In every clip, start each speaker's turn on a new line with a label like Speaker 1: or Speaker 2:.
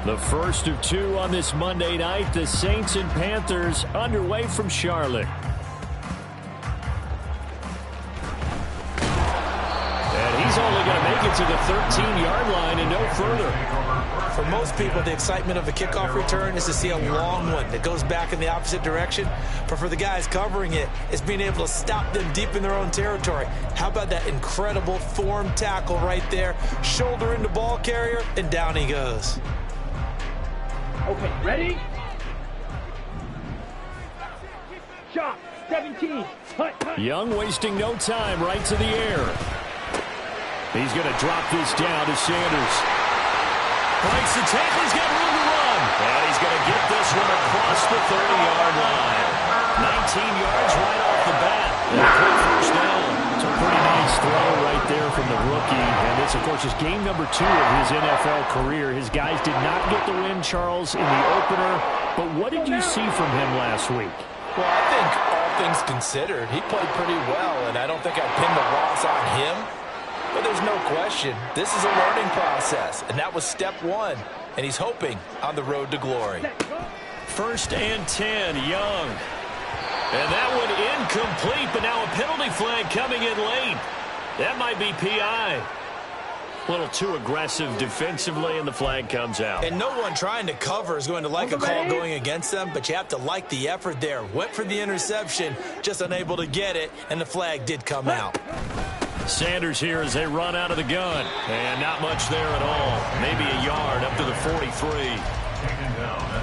Speaker 1: The first of two on this Monday night, the Saints and Panthers underway from Charlotte. And he's only going to make it to the 13-yard line and no further.
Speaker 2: For most people, the excitement of a kickoff return is to see a long one that goes back in the opposite direction. But for the guys covering it, it's being able to stop them deep in their own territory. How about that incredible form tackle right there? Shoulder into ball carrier, and down he goes.
Speaker 3: Okay, ready? Shot, 17. Hut.
Speaker 1: Young wasting no time, right to the air. He's going to drop this down to Sanders. Breaks the tackle, he's got room to run. And he's going to get this one across the 30-yard line. 19 yards right off the bat. And a quick first down. It's a pretty nice throw right there from the rookie. And this, of course, is game number 2 of his NFL career. His guys did not get the win, Charles, in the opener. But what did you see from him last week?
Speaker 2: Well, I think all things considered, he played pretty well, and I don't think I'd pin the loss on him. But there's no question, this is a learning process, and that was step 1, and he's hoping on the road to glory.
Speaker 1: First and 10, Young. And that one incomplete, but now a penalty flag coming in late. That might be PI. A little too aggressive defensively, and the flag comes out.
Speaker 2: And no one trying to cover is going to like a call going against them, but you have to like the effort there. Went for the interception, just unable to get it, and the flag did come out.
Speaker 1: Sanders here as they run out of the gun. And not much there at all. Maybe a yard up to the 43.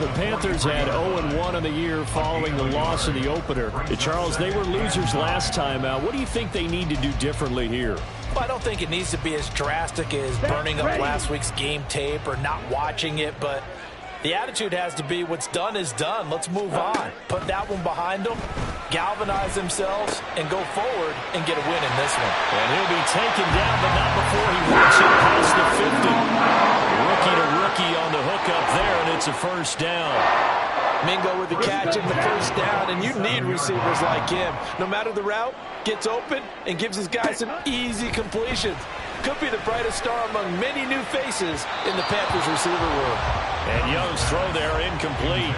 Speaker 1: The Panthers had 0-1 on the year following the loss in the opener. Charles, they were losers last time out. What do you think they need to do differently here?
Speaker 2: Well, I don't think it needs to be as drastic as burning up last week's game tape or not watching it, but the attitude has to be what's done is done. Let's move on. Put that one behind them, galvanize themselves, and go forward and get a win in this one.
Speaker 1: And he'll be taken down, but not before he works it past the 50. Rookie to rookie on the hook up there, and it's a first down.
Speaker 2: Mingo with the catch and the first down, and you need receivers like him. No matter the route, gets open and gives his guys some easy completions. Could be the brightest star among many new faces in the Panthers receiver room.
Speaker 1: And Young's throw there incomplete.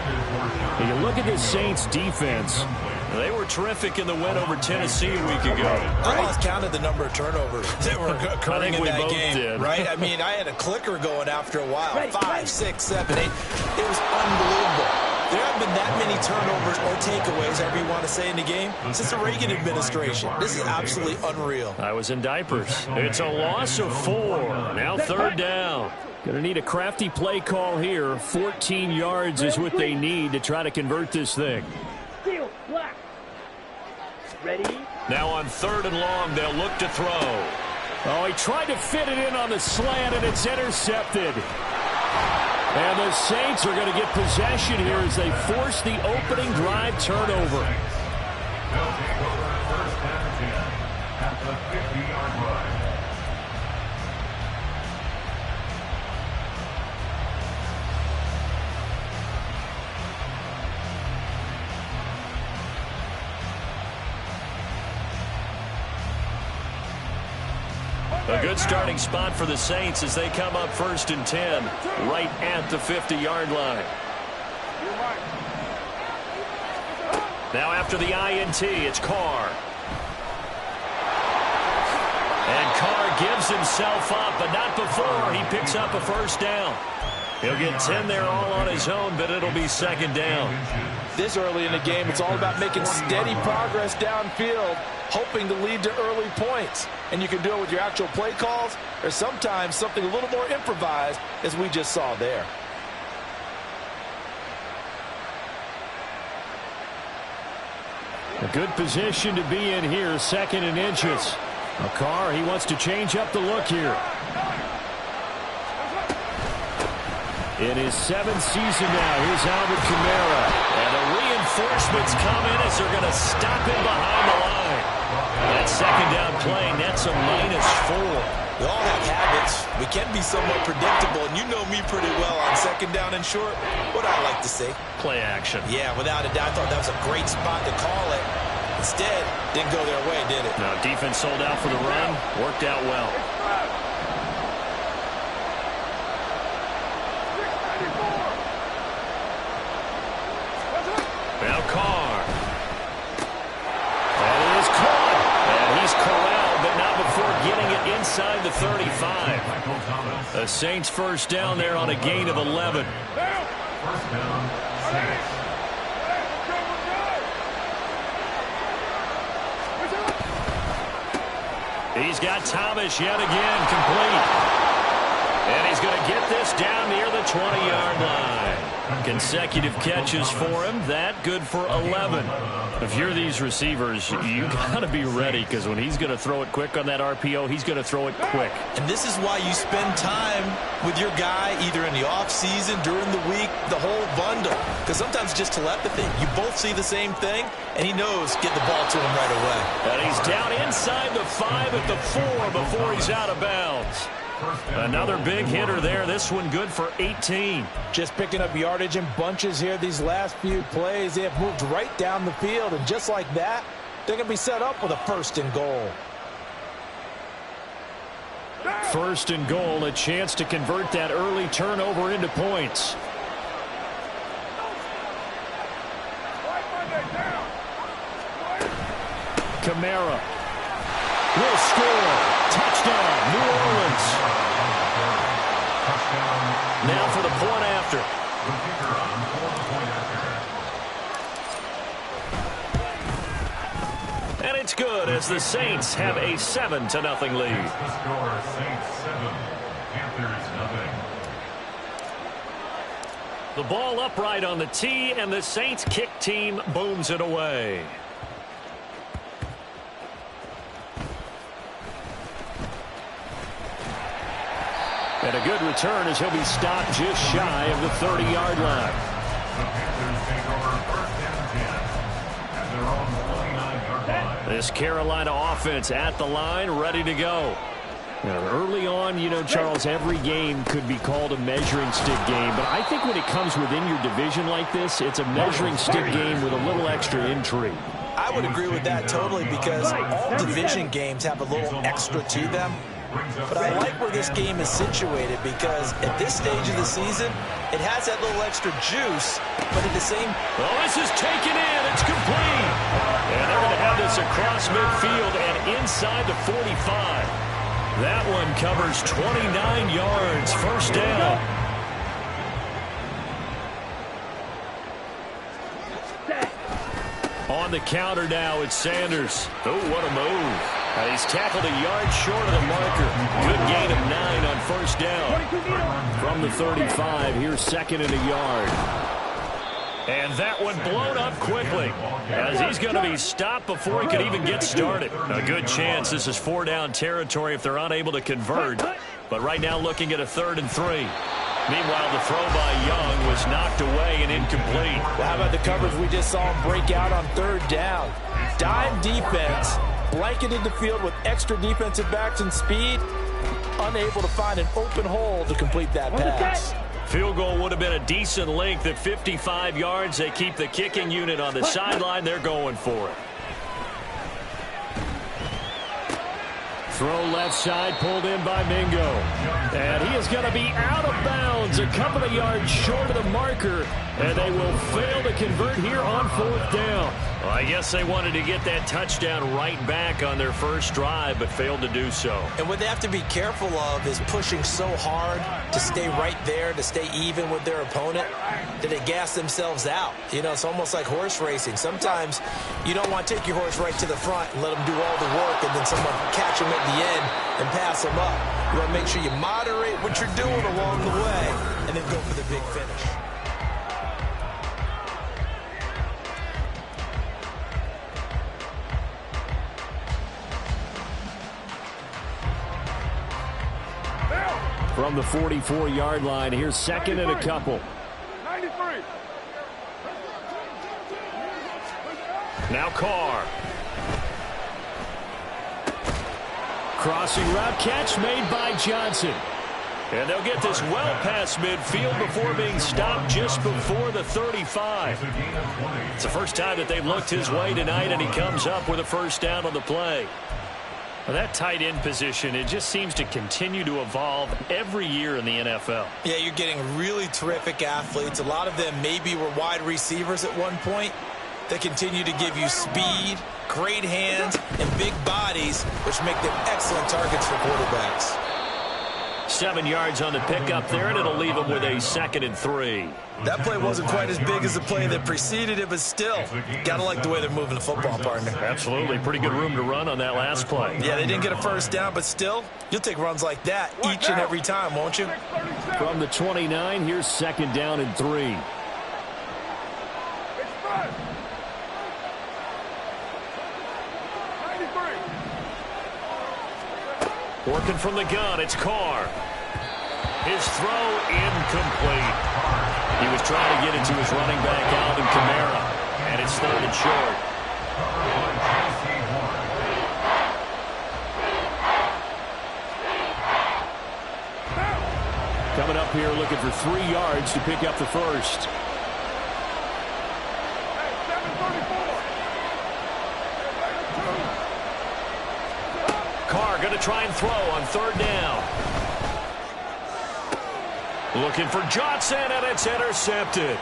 Speaker 1: And you look at the Saints defense. They were terrific in the win over Tennessee a week ago.
Speaker 2: I lost count of the number of turnovers that were occurring in that game.
Speaker 1: Did.
Speaker 2: Right? I mean, I had a clicker going after a while. 5, 6, 7, 8. It was unbelievable. There haven't been that many turnovers or takeaways, however you want to say, in the game since the Reagan administration. This is absolutely unreal.
Speaker 1: I was in diapers. It's a loss of 4. Now third down. Going to need a crafty play call here. 14 yards is what they need to try to convert this thing.
Speaker 3: Ready?
Speaker 1: Now on third and long, they'll look to throw. Oh, he tried to fit it in on the slant, and it's intercepted. And the Saints are going to get possession here as they force the opening drive turnover. A good starting spot for the Saints as they come up first and 10, right at the 50-yard line. Now after the INT, it's Carr. And Carr gives himself up, but not before he picks up a first down. He'll get 10 there all on his own, but it'll be second down.
Speaker 2: This early in the game, it's all about making steady progress downfield, hoping to lead to early points. And you can do it with your actual play calls, or sometimes something a little more improvised, as we just saw there.
Speaker 1: A good position to be in here, second and inches. Carr, he wants to change up the look here. In his 7th season now, here's Alvin Kamara. And the reinforcements come in as they're going to stop him behind the line. That second down play, that's a -4.
Speaker 2: We all have habits. We can be somewhat predictable, and you know me pretty well on second down and short. What I like to say?
Speaker 1: Play action.
Speaker 2: Yeah, without a doubt, I thought that was a great spot to call it. Instead, didn't go their way, did it?
Speaker 1: No, defense sold out for the run. Worked out well. inside the 35. The Saints first down there on a gain of 11.
Speaker 4: First down, Saints.
Speaker 1: He's got Thomas yet again, complete. And he's going to get this down near the 20-yard line. Consecutive catches for him. That good for 11. If you're these receivers, you got to be ready, because when he's going to throw it quick on that RPO, he's going to throw it quick.
Speaker 2: And this is why you spend time with your guy either in the offseason, during the week, the whole bundle. Because sometimes just telepathy. You both see the same thing, and he knows get the ball to him right away.
Speaker 1: And he's down inside the 5 at the 4 before he's out of bounds. Another big hitter there. This one good for 18.
Speaker 5: Just picking up yardage in bunches here these last few plays. They have moved right down the field, and just like that, they're going to be set up with a 1st and goal.
Speaker 1: 1st and goal, a chance to convert that early turnover into points. Kamara will score. Touchdown, New Orleans. Now for the point after. And it's good as the Saints have a 7-0 lead.
Speaker 4: The score, Saints 7, Panthers nothing.
Speaker 1: The ball upright on the tee, and the Saints kick team booms it away. And a good return as he'll be stopped just shy of the 30-yard line.
Speaker 4: The Panthers take over 1st and 10 at their own 29-yard line.
Speaker 1: This Carolina offense at the line, ready to go. Now, early on, you know, Charles, every game could be called a measuring stick game. But I think when it comes within your division like this, it's a measuring stick game with a little extra intrigue.
Speaker 2: I would agree with that totally, because all division games have a little extra to them. But I like where this game is situated, because at this stage of the season, it has that little extra juice, but at the same...
Speaker 1: Oh, this is taken in. It's complete. And they're going to have this across midfield and inside the 45. That one covers 29 yards. 1st down. On the counter now, it's Sanders. Oh, what a move. He's tackled a yard short of the marker. Good gain of 9 on 1st down. From the 35, here's 2nd and a yard. And that one blown up quickly, as he's going to be stopped before he could even get started. A good chance this is 4-down territory if they're unable to convert. But right now looking at a 3rd and 3. Meanwhile, the throw by Young was knocked away and incomplete.
Speaker 5: Well, how about the coverage we just saw him break out on 3rd down? Dime defense, blanketed the field with extra defensive backs and speed, unable to find an open hole to complete that pass.
Speaker 1: Field goal would have been a decent length at 55 yards. They keep the kicking unit on the sideline. They're going for it. Throw left side, pulled in by Mingo. And he is going to be out of bounds, a couple of yards short of the marker. And they will fail to convert here on 4th down. Well, I guess they wanted to get that touchdown right back on their first drive, but failed to do so.
Speaker 2: And what they have to be careful of is pushing so hard to stay right there, to stay even with their opponent, that they gas themselves out. You know, it's almost like horse racing. Sometimes you don't want to take your horse right to the front and let them do all the work, and then someone catch them at the end and pass them up. You want to make sure you moderate what you're doing along the way and then go for the big finish.
Speaker 1: From the 44-yard line, here's 2nd and a couple.
Speaker 4: 93.
Speaker 1: Now Carr. Crossing route catch made by Johnson. And they'll get this well past midfield before being stopped just before the 35. It's the first time that they've looked his way tonight, and he comes up with a 1st down on the play. Well, that tight end position, it just seems to continue to evolve every year in the NFL.
Speaker 2: Yeah, you're getting really terrific athletes. A lot of them maybe were wide receivers at one point. They continue to give you speed, great hands, and big bodies, which make them excellent targets for quarterbacks.
Speaker 1: 7 yards on the pickup there, and it'll leave them with a 2nd and 3.
Speaker 2: That play wasn't quite as big as the play that preceded it, but still, got to like the way they're moving the football, partner.
Speaker 1: Absolutely. Pretty good room to run on that last play.
Speaker 2: Yeah, they didn't get a first down, but still, you'll take runs like that each and every time, won't you?
Speaker 1: From the 29, here's 2nd down and 3. Working from the gun, it's Carr. His throw incomplete. He was trying to get it to his running back, Alvin Kamara, and it's 3rd and short. Coming up here looking for 3 yards to pick up the first. Carr going to try and throw on 3rd down. Looking for Johnson, and it's intercepted.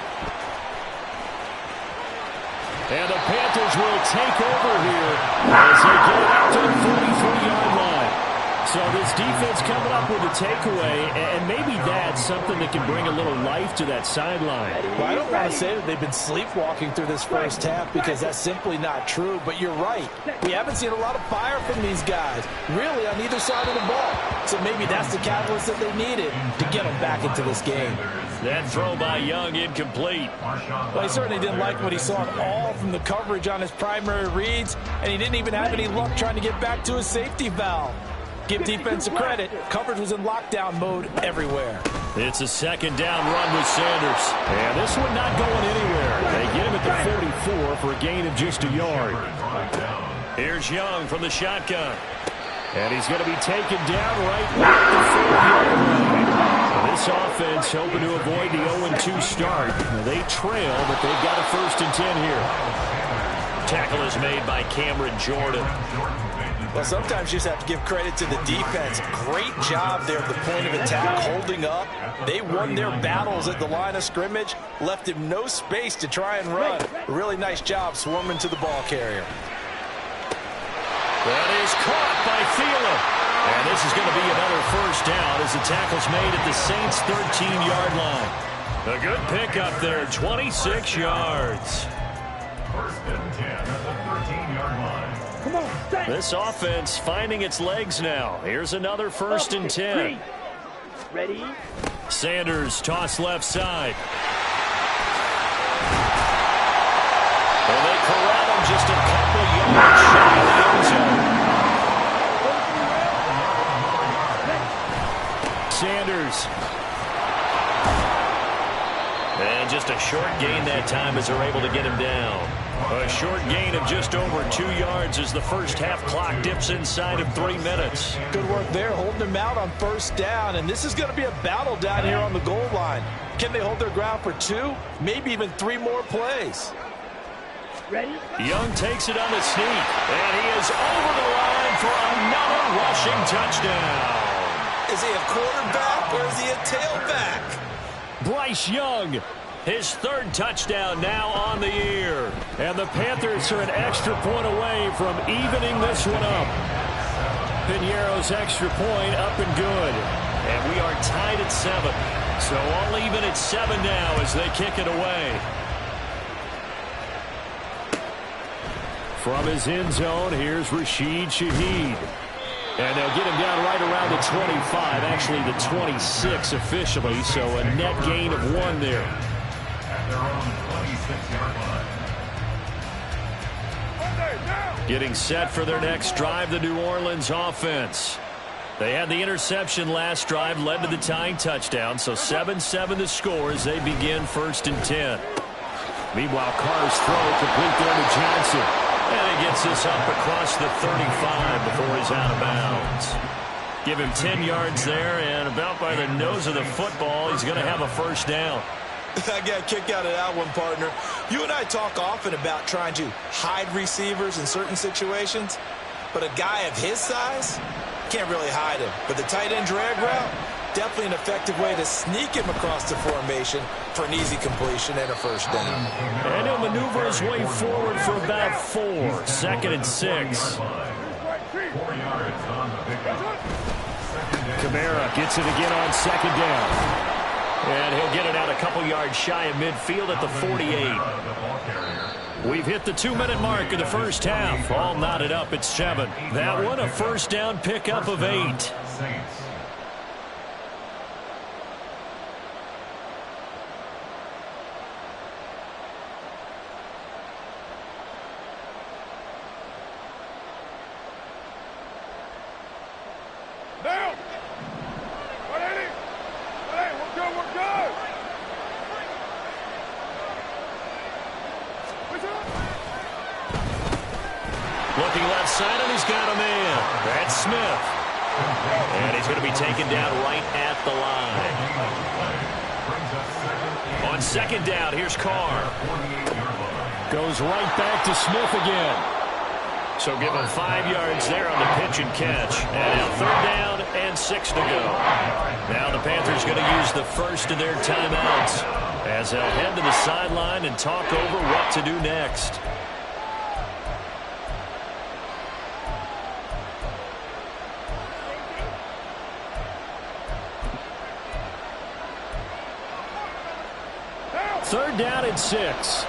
Speaker 1: And the Panthers will take over here as they get it out to the 43-yard line. So this defense coming up with a takeaway, and maybe that's something that can bring a little life to that sideline.
Speaker 5: Well, I don't want to say that they've been sleepwalking through this first half because that's simply not true, but you're right. We haven't seen a lot of fire from these guys, really, on either side of the ball. So maybe that's the catalyst that they needed to get them back into this game.
Speaker 1: That throw by Young incomplete.
Speaker 5: Well, he certainly didn't like what he saw at all from the coverage on his primary reads, and he didn't even have any luck trying to get back to his safety valve. Give defense credit. Coverage was in lockdown mode everywhere.
Speaker 1: It's a 2nd down run with Sanders. And this one not going anywhere. They get him at the 44 for a gain of just a yard. Here's Young from the shotgun. And he's going to be taken down right at the 40-yard line. This offense hoping to avoid the 0-2 start. They trail, but they've got a 1st and 10 here. Tackle is made by Cameron Jordan.
Speaker 2: Well, sometimes you just have to give credit to the defense. Great job there at the point of attack, holding up. They won their battles at the line of scrimmage, left him no space to try and run. A really nice job swarming to the ball carrier.
Speaker 1: That is caught by Thielen. And this is going to be another 1st down as the tackle's made at the Saints' 13-yard line. A good pickup there, 26 yards.
Speaker 4: 1st and 10 at the 13-yard line.
Speaker 3: Come on, set.
Speaker 1: This offense finding its legs now. Here's another 1st and 10.
Speaker 3: Ready?
Speaker 1: Sanders toss left side. And they corral him just a couple yards shy of the end zone. Sanders. And just a short gain that time as they're able to get him down. A short gain of just over 2 yards as the first half clock dips inside of 3 minutes.
Speaker 5: Good work there, holding them out on 1st down, and this is going to be a battle down here on the goal line. Can they hold their ground for 2, maybe even 3 more plays?
Speaker 3: Ready?
Speaker 1: Young takes it on the sneak, and he is over the line for another rushing touchdown.
Speaker 2: Is he a quarterback or is he a tailback?
Speaker 1: Bryce Young, his 3rd touchdown now on the year. And the Panthers are an extra point away from evening this one up. Piñeiro's extra point up and good. And we are tied at 7. So all even at 7 now as they kick it away. From his end zone, here's Rashid Shaheed. And they'll get him down right around the 25, actually the 26 officially, so a net gain of 1 there.
Speaker 4: At their own 26-yard line.
Speaker 1: Getting set for their next drive, the New Orleans offense. They had the interception last drive, led to the tying touchdown, so 7-7 the score as they begin 1st and 10. Meanwhile, Carr's throw complete there to Johnson. And he gets this up across the 35 before he's out of bounds. Give him 10 yards there, and about by the nose of the football, he's going to have a 1st down.
Speaker 2: I got a kick out of that one, partner. You and I talk often about trying to hide receivers in certain situations, but a guy of his size can't really hide him. But the tight end drag route, Definitely an effective way to sneak him across the formation for an easy completion and a first down.
Speaker 1: And he'll maneuver his way forward for about 4. 2nd and 6.
Speaker 4: 4 yards on the pickup.
Speaker 1: Kamara gets it again on 2nd down. And he'll get it out a couple yards shy of midfield at the 48. We've hit the 2-minute mark of the first half. All knotted up at 7. That one a first down pickup of 8. Looking left side, and he's got a man. That's Smith. And he's going to be taken down right at the line. On 2nd down, here's Carr. Goes right back to Smith again. So give him 5 yards there on the pitch and catch. And now 3rd down and 6 to go. Now the Panthers going to use the first of their timeouts as they'll head to the sideline and talk over what to do next. Third down and 6.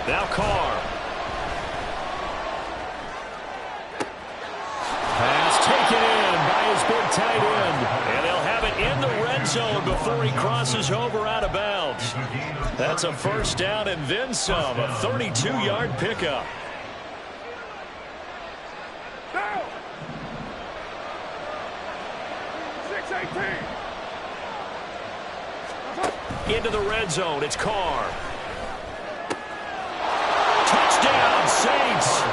Speaker 1: Now Carr. Pass taken in by his big tight end. And they'll have it in the red zone before he crosses over out of bounds. That's a first down and then some. A 32-yard pickup.
Speaker 6: Down. 6-18.
Speaker 1: Into the red zone. It's Carr. Touchdown, Saints.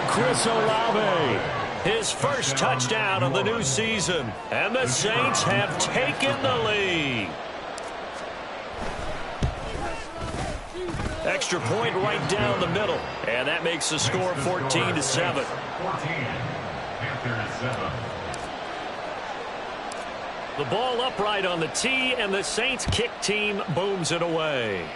Speaker 1: Chris Olave. His first touchdown of the new season. And the Saints have taken the lead. Extra point right down the middle. And that makes the score 14-7.
Speaker 4: 14. Panthers 7.
Speaker 1: The ball upright on the tee, and the Saints kick team booms it away.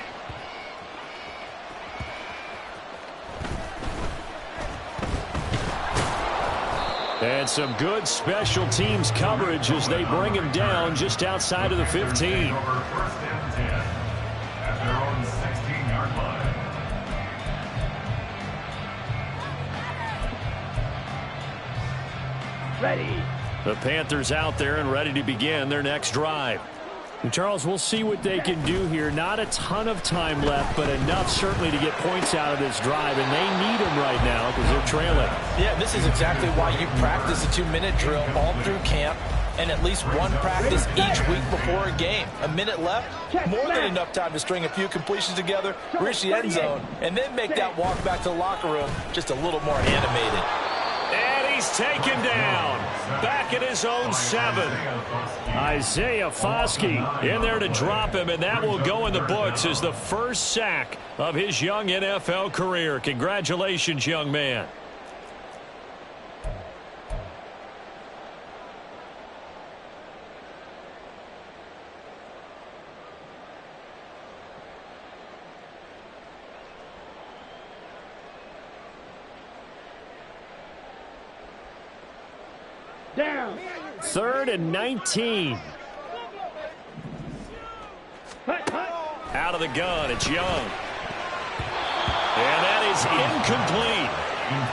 Speaker 1: And some good special teams coverage as they bring him down just outside of the 15.
Speaker 4: First and 10 at their own 16-yard line.
Speaker 3: Ready.
Speaker 1: The Panthers out there and ready to begin their next drive.
Speaker 5: And Charles, we'll see what they can do here. Not a ton of time left, but enough certainly to get points out of this drive, and they need them right now because they're trailing.
Speaker 2: Yeah, this is exactly why you practice a 2-minute drill all through camp and at least one practice each week before a game. A minute left, more than enough time to string a few completions together, reach the end zone, and then make that walk back to the locker room just a little more animated.
Speaker 1: And he's taken down. Back at his own 7. Isaiah Foskey in there to drop him, and that will go in the books as the first sack of his young NFL career. Congratulations, young man.
Speaker 3: Down.
Speaker 1: 3rd and 19. Out of the gun, it's Young. And that is incomplete.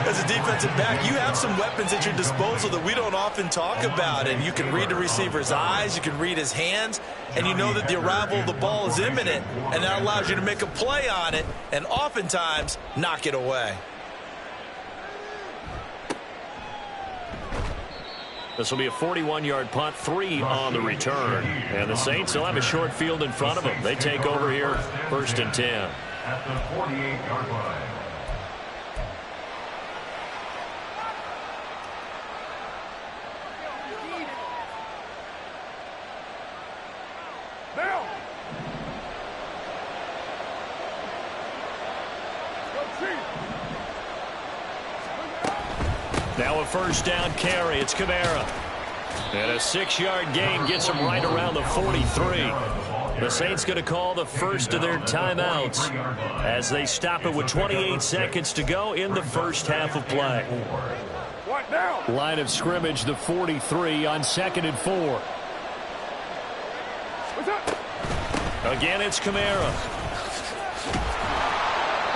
Speaker 2: As a defensive back, you have some weapons at your disposal that we don't often talk about. And you can read the receiver's eyes, you can read his hands, and you know that the arrival of the ball is imminent. And that allows you to make a play on it and oftentimes knock it away.
Speaker 1: This will be a 41-yard punt, 3 on the return. And the Saints will have a short field in front of them. They take over here, 1st and 10.
Speaker 4: At the 48-yard line.
Speaker 6: Now. Go Chiefs.
Speaker 1: Now a first down carry. It's Kamara. And a 6-yard gain gets him right around the 43. The Saints going to call the first of their timeouts as they stop it with 28 seconds to go in the first half of play.
Speaker 6: What now?
Speaker 1: Line of scrimmage, the 43 on 2nd and 4.
Speaker 6: What's up?
Speaker 1: Again, it's Kamara.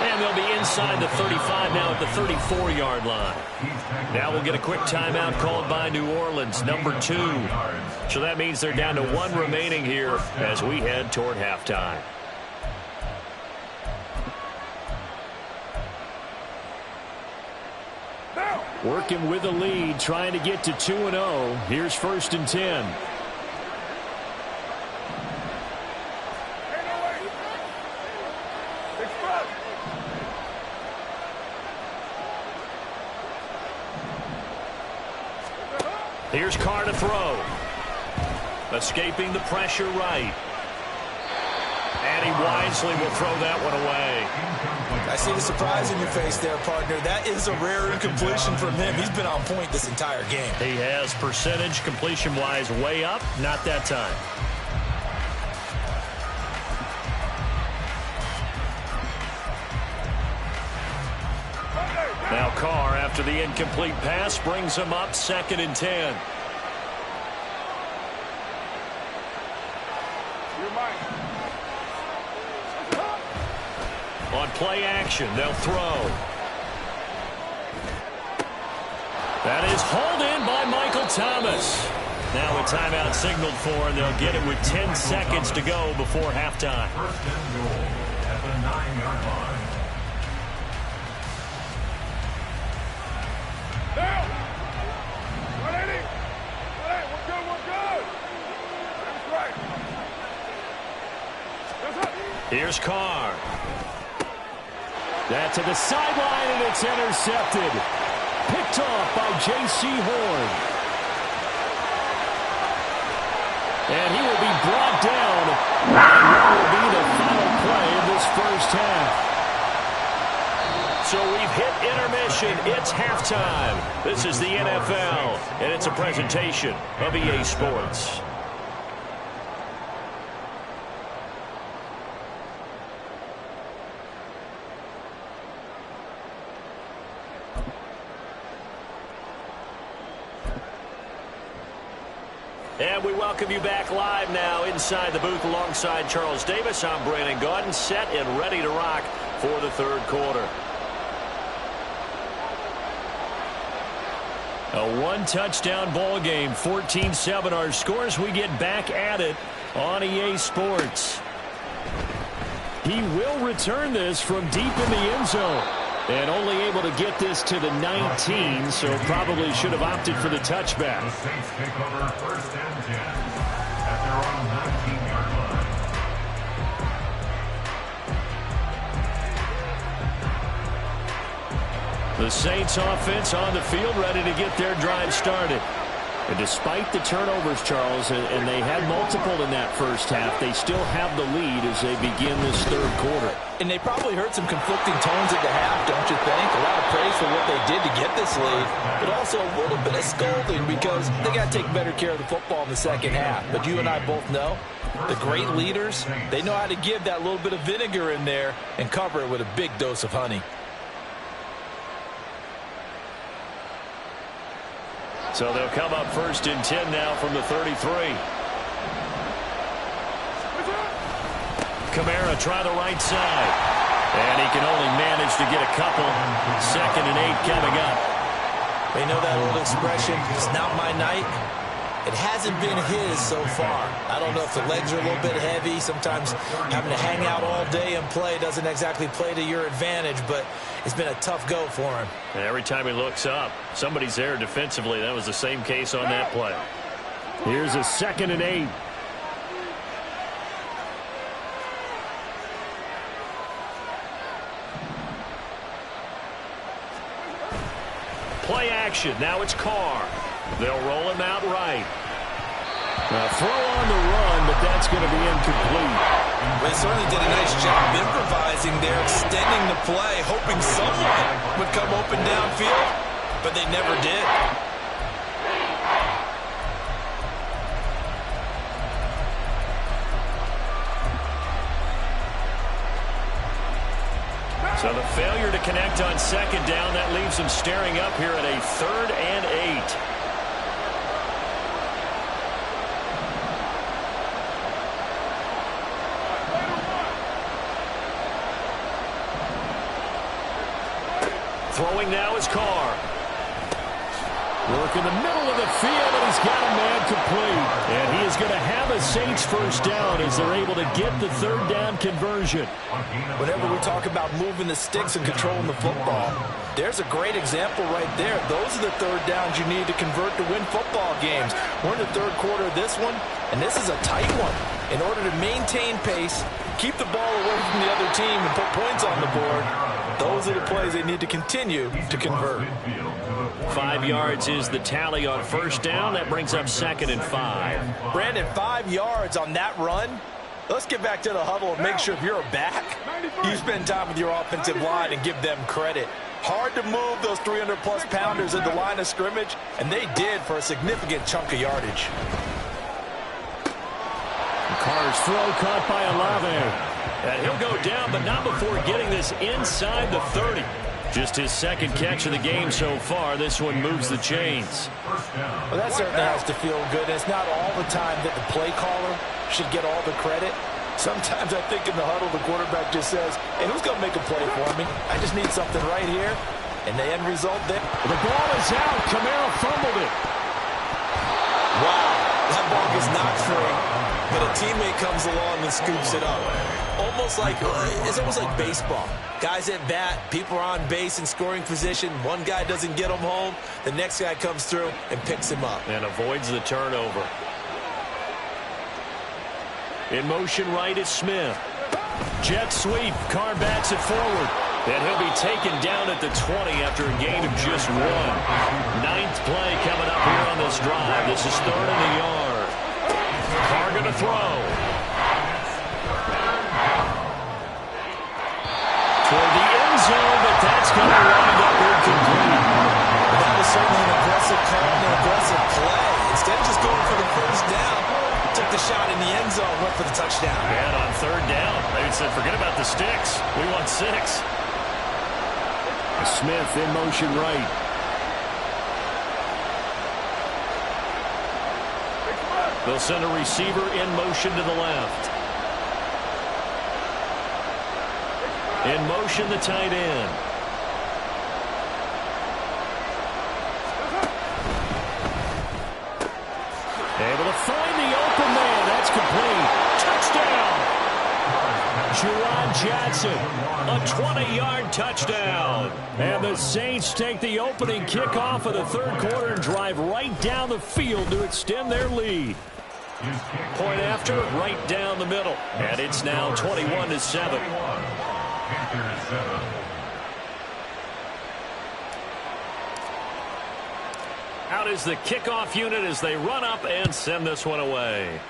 Speaker 1: And they'll be inside the 35 now at the 34-yard line. Now we'll get a quick timeout called by New Orleans, number 2. So that means they're down to 1 remaining here as we head toward halftime.
Speaker 6: Now.
Speaker 1: Working with the lead, trying to get to 2-0. Here's 1st and 10. Here's Carr to throw. Escaping the pressure right. And he wisely will throw that one away.
Speaker 2: I see the surprise in your face there, partner. That is a rare incompletion from him. He's been on point this entire game.
Speaker 1: He has percentage completion-wise way up. Not that time. Now Carr, after the incomplete pass, brings him up 2nd and 10. On play action, they'll throw. That is hauled in by Michael Thomas. Now a timeout signaled for, and they'll get it with 10 seconds to go before halftime.
Speaker 4: 1st and goal at the 9-yard line.
Speaker 6: Now. 180. 180. We're good. We're good. That's right. That's up.
Speaker 1: Here's Carr. That to the sideline, and it's intercepted. Picked off by J.C. Horn. And he will be brought down. And that will be the final play of this first half. So we've hit intermission. It's halftime. This is the NFL, and it's a presentation of EA Sports. And we welcome you back live now inside the booth alongside Charles Davis. I'm Brandon Gaudin, set and ready to rock for the third quarter. A one-touchdown ball game, 14-7 our scores. We get back at it on EA Sports. He will return this from deep in the end zone. And only able to get this to the 19, so probably should have opted for the touchback.
Speaker 4: The Saints take over 1st and 10 at their own 19-yard line.
Speaker 1: The Saints offense on the field, ready to get their drive started. And despite the turnovers, Charles, and they had multiple in that first half, they still have the lead as they begin this third quarter.
Speaker 5: And they probably heard some conflicting tones at the half, don't you think? A lot of praise for what they did to get this lead, but also a little bit of scolding because they got to take better care of the football in the second half. But you and I both know the great leaders, they know how to give that little bit of vinegar in there and cover it with a big dose of honey.
Speaker 1: So they'll come up 1st and 10 now from the 33. Kamara try the right side. And he can only manage to get a couple. 2nd and 8 coming up.
Speaker 2: You know that old expression, it's not my night? It hasn't been his so far. I don't know if the legs are a little bit heavy. Sometimes having to hang out all day and play doesn't exactly play to your advantage, but it's been a tough go for him.
Speaker 1: And every time he looks up, somebody's there defensively. That was the same case on that play. Here's a 2nd and 8. Play action. Now it's Carr. They'll roll him out right. A throw on the run, but that's going to be incomplete.
Speaker 2: Well, they certainly did a nice job improvising there, extending the play, hoping someone would come open downfield, but they never did.
Speaker 1: So the failure to connect on second down, that leaves them staring up here at a 3rd and 8. Throwing now is Carr. Work in the middle of the field, and he's got a man complete. And he is going to have a Saints first down as they're able to get the 3rd down conversion.
Speaker 5: Whenever we talk about moving the sticks and controlling the football, there's a great example right there. Those are the 3rd downs you need to convert to win football games. We're in the 3rd quarter of this one, and this is a tight one. In order to maintain pace, keep the ball away from the other team, and put points on the board, those are the plays they need to continue to convert.
Speaker 1: 5 yards is the tally on first down. That brings up 2nd and 5.
Speaker 5: Brandon, 5 yards on that run. Let's get back to the huddle and make sure if you're a back, you spend time with your offensive line and give them credit. Hard to move those 300-plus pounders at the line of scrimmage, and they did for a significant chunk of yardage.
Speaker 1: Carr's throw caught by Olave. And he'll go down, but not before getting this inside the 30. Just his 2nd catch of the game so far. This one moves the chains.
Speaker 5: Well, that certainly has to feel good. It's not all the time that the play caller should get all the credit. Sometimes I think in the huddle, the quarterback just says, hey, who's going to make a play for me? I just need something right here. And the end result there.
Speaker 1: The ball is out. Kamara fumbled it.
Speaker 2: Wow, that ball gets knocked free, but a teammate comes along and scoops it up. It's almost like baseball. Guys at bat, people are on base in scoring position. One guy doesn't get him home. The next guy comes through and picks him up.
Speaker 1: And avoids the turnover. In motion right is Smith. Jet sweep. Carr backs it forward. And he'll be taken down at the 20 after a gain of just 1. 9th play coming up here on this drive. This is 3rd and a yard. Carr going to throw. Toward the end zone, but that's going to wind up incomplete.
Speaker 2: That was certainly an aggressive call and an aggressive play. Instead of just going for the first down, took the shot in the end zone, went for the touchdown.
Speaker 1: And on 3rd down, they said, forget about the sticks. We want 6. Smith in motion right. They'll send a receiver in motion to the left. In motion, the tight end. Able to find the open man. That's complete. Touchdown. Juwan Johnson, a 20-yard touchdown. And the Saints take the opening kickoff of the 3rd quarter and drive right down the field to extend their lead. Point after, right down the middle. And it's now 21-7. Out is the kickoff unit as they run up and send this one away.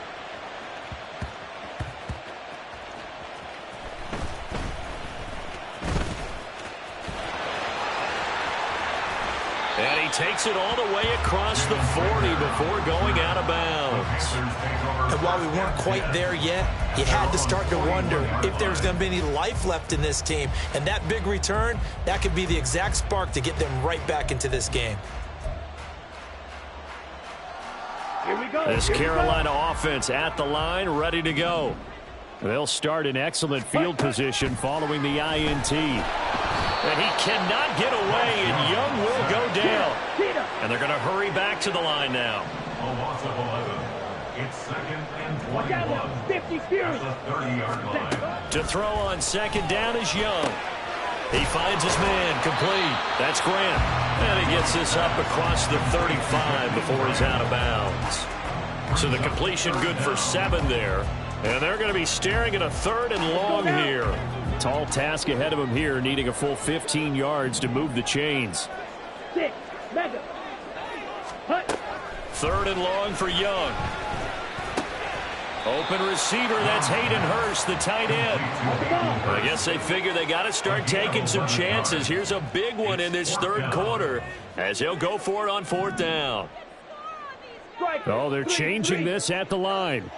Speaker 1: And he takes it all the way across the 40 before going out of bounds.
Speaker 2: And while we weren't quite there yet, you had to start to wonder if there's going to be any life left in this team. And that big return, that could be the exact spark to get them right back into this game.
Speaker 3: Here we go.
Speaker 1: This Carolina offense at the line, ready to go. They'll start in excellent field position following the INT. And he cannot get away, and Young will go down. And they're going to hurry back to the line now.
Speaker 4: A loss of 11. It's 2nd and 21.
Speaker 3: Watch out now. 50 Fury.
Speaker 4: At the 30-yard line.
Speaker 1: To throw on 2nd down is Young. He finds his man complete. That's Grant. And he gets this up across the 35 before he's out of bounds. So the completion good for 7 there. And they're going to be staring at a 3rd and long here. Tall task ahead of him here, needing a full 15 yards to move the chains.
Speaker 3: 6. Mega. Hut.
Speaker 1: 3rd and long for Young. Open receiver, that's Hayden Hurst, the tight end. I guess they figure they got to start taking some chances. Here's a big one in this third quarter as he'll go for it on fourth down.
Speaker 3: Oh,
Speaker 1: they're changing this at the line.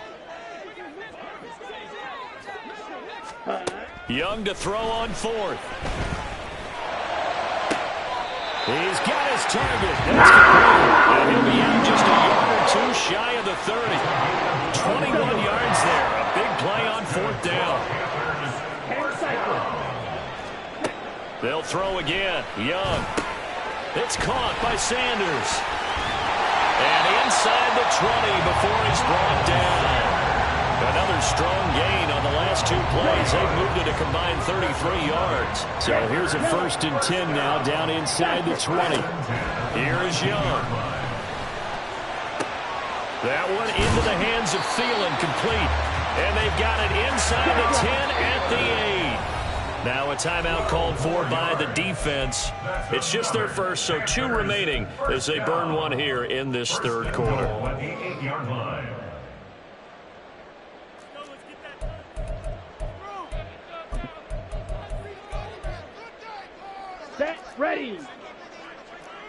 Speaker 1: Young to throw on fourth. He's got his target. That's complete. And he'll be out just a yard or two shy of the 30. 21 yards there. A big play on fourth down. They'll throw again. Young. It's caught by Sanders. And inside the 20 before he's brought down. Another strong gain on the last two plays. They've moved it a combined 33 yards. So here's a 1st and 10 now down inside the 20. Here is Young. That one into the hands of Thielen, complete. And they've got it inside the 10 at the 8. Now a timeout called for by the defense. It's just their first, so 2 remaining as they burn one here in this third quarter.
Speaker 3: Set, ready.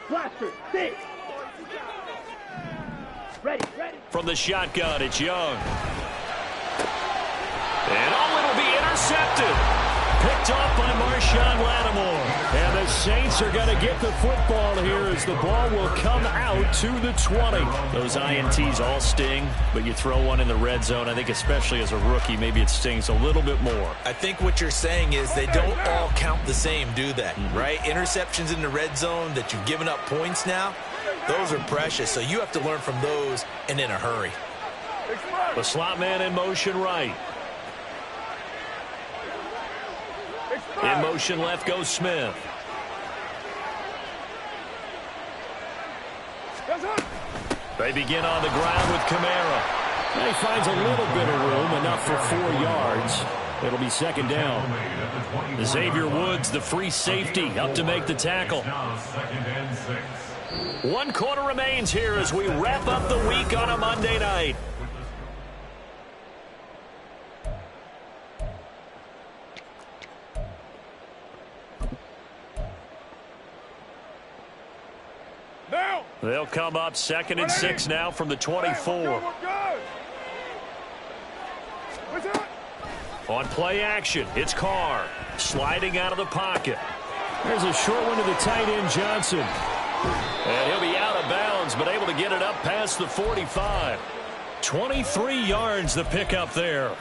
Speaker 3: Blaster, 6. Ready.
Speaker 1: From the shotgun, it's Young. And it'll be intercepted. Picked off by Marshawn Lattimore. And the Saints are going to get the football here as the ball will come out to the 20. Those INTs all sting, but you throw one in the red zone. I think especially as a rookie, maybe it stings a little bit more.
Speaker 2: I think what you're saying is they don't all count the same, do they? Right? Interceptions in the red zone that you've given up points now, those are precious. So you have to learn from those and in a hurry.
Speaker 1: The slot man in motion right. In motion left goes Smith. They begin on the ground with Kamara. And he finds a little bit of room, enough for 4 yards. It'll be second down. Xavier Woods, the free safety, up to make the tackle. 1 quarter remains here as we wrap up the week on a Monday night. They'll come up 2nd and 6 now from the 24. On play action, it's Carr sliding out of the pocket. There's a short one to the tight end, Johnson. And he'll be out of bounds, but able to get it up past the 45. 23 yards the pickup there.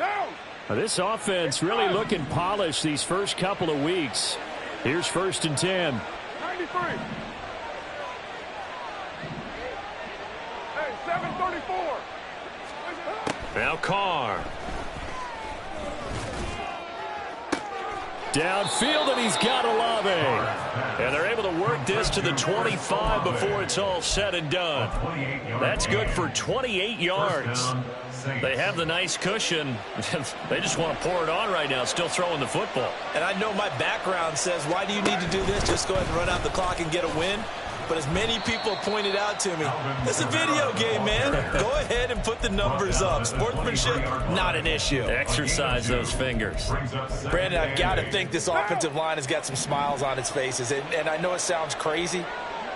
Speaker 1: Now, this offense really looking polished these first couple of weeks. Here's 1st and 10.
Speaker 6: 93. Hey, 734.
Speaker 1: Now Carr. Downfield, and he's got Olave. And they're able to work this to the 25 before it's all said and done. That's good for 28 yards. They have the nice cushion. They just want to pour it on right now, still throwing the football.
Speaker 2: And I know my background says, why do you need to do this? Just go ahead and run out the clock and get a win. But as many people pointed out to me, it's a video game, man. Go ahead and put the numbers up. Sportsmanship, not an issue.
Speaker 1: Exercise those fingers.
Speaker 2: Brandon, I've got to think this offensive line has got some smiles on its faces. And I know it sounds crazy,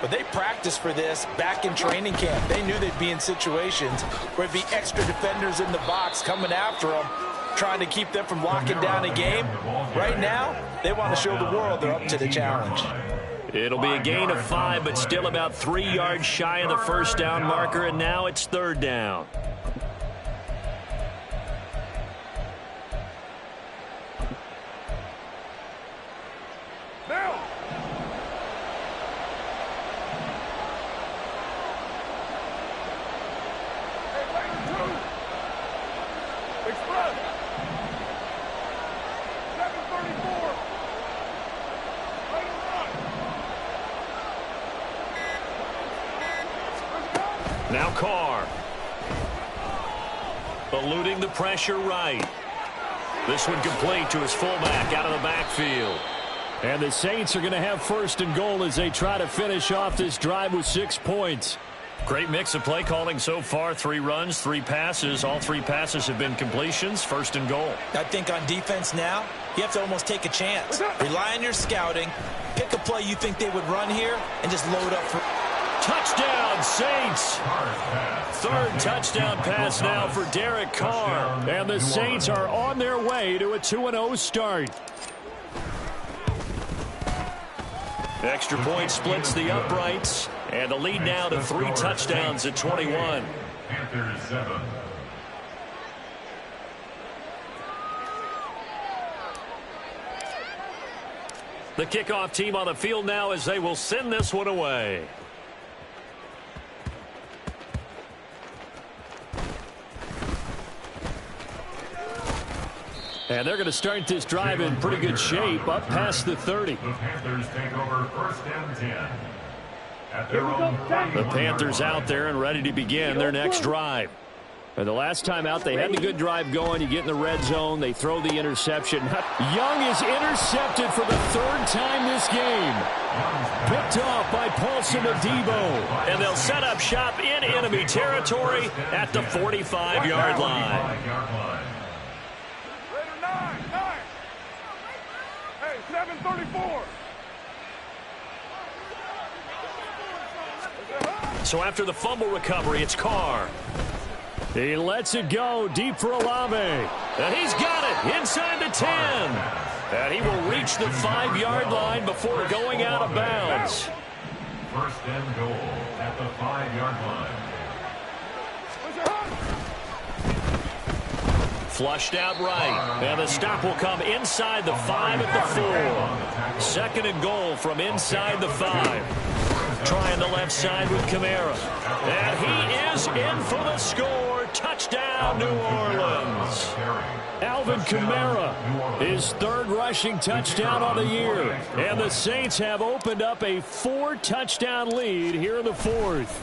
Speaker 2: but they practiced for this back in training camp. They knew they'd be in situations where it'd be extra defenders in the box coming after them, trying to keep them from locking down a game. Right now, they want to show the world they're up to the challenge.
Speaker 1: It'll be a gain of 5, but still about 3 yards shy of the first down marker, and now it's 3rd down.
Speaker 6: Now. Hey, lane 2. Express. 734.
Speaker 1: Now Carr. Eluding the pressure right. This one complete to his fullback out of the backfield. And the Saints are going to have 1st and goal as they try to finish off this drive with 6 points. Great mix of play calling so far. 3 runs, 3 passes. All 3 passes have been completions. 1st and goal.
Speaker 2: I think on defense now, you have to almost take a chance. Rely on your scouting. Pick a play you think they would run here and just load up for...
Speaker 1: Touchdown, Saints! 3rd touchdown pass now for Derek Carr. And the Saints are on their way to a 2-0 start. Extra point splits the uprights. And the lead now to 3 touchdowns at 21.
Speaker 4: Panthers 7.
Speaker 1: The kickoff team on the field now as they will send this one away. And they're going to start this drive in pretty good shape, up past the 30.
Speaker 4: The Panthers take over 1st and 10. At their own
Speaker 1: The Panthers out there and ready to begin their next drive. And the last time out, they had the good drive going. You get in the red zone, they throw the interception. Young is intercepted for the 3rd time this game. Picked off by Paulson Adebo. And they'll set up shop in enemy territory at the 45-yard line.
Speaker 6: Raider 9. Hey, 734.
Speaker 1: So after the fumble recovery, it's Carr. He lets it go deep for Olave. And he's got it inside the 10. And he will reach the 5-yard line before going out of bounds.
Speaker 4: 1st and goal at the 5-yard line.
Speaker 1: Flushed out right. And the stop will come inside the 5 at the 4. 2nd and goal from inside the 5. Trying the left side with Kamara. And he is in for the score. Touchdown, New Orleans. Alvin Kamara, his 3rd rushing touchdown on the year. And the Saints have opened up a 4-touchdown lead here in the 4th.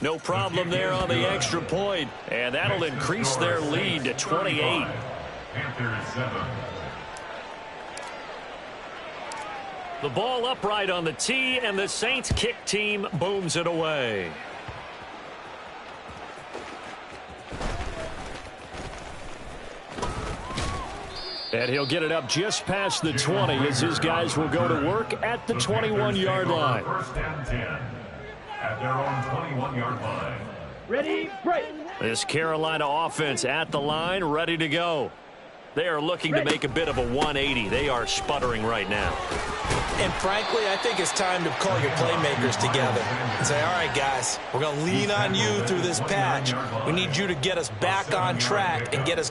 Speaker 1: No problem there on the extra point. And that'll increase their lead to 28.
Speaker 4: Panthers 7.
Speaker 1: The ball upright on the tee, and the Saints kick team booms it away. And he'll get it up just past the 20 as his guys will go to work at the 21-yard line.
Speaker 4: 1st and 10 at their own 21-yard line.
Speaker 3: Ready, break.
Speaker 1: This Carolina offense at the line, ready to go. They are looking to make a bit of a 180. They are sputtering right now.
Speaker 2: And frankly, I think it's time to call your playmakers together and say, all right, guys, we're going to lean on you through this patch. We need you to get us back on track and get us going.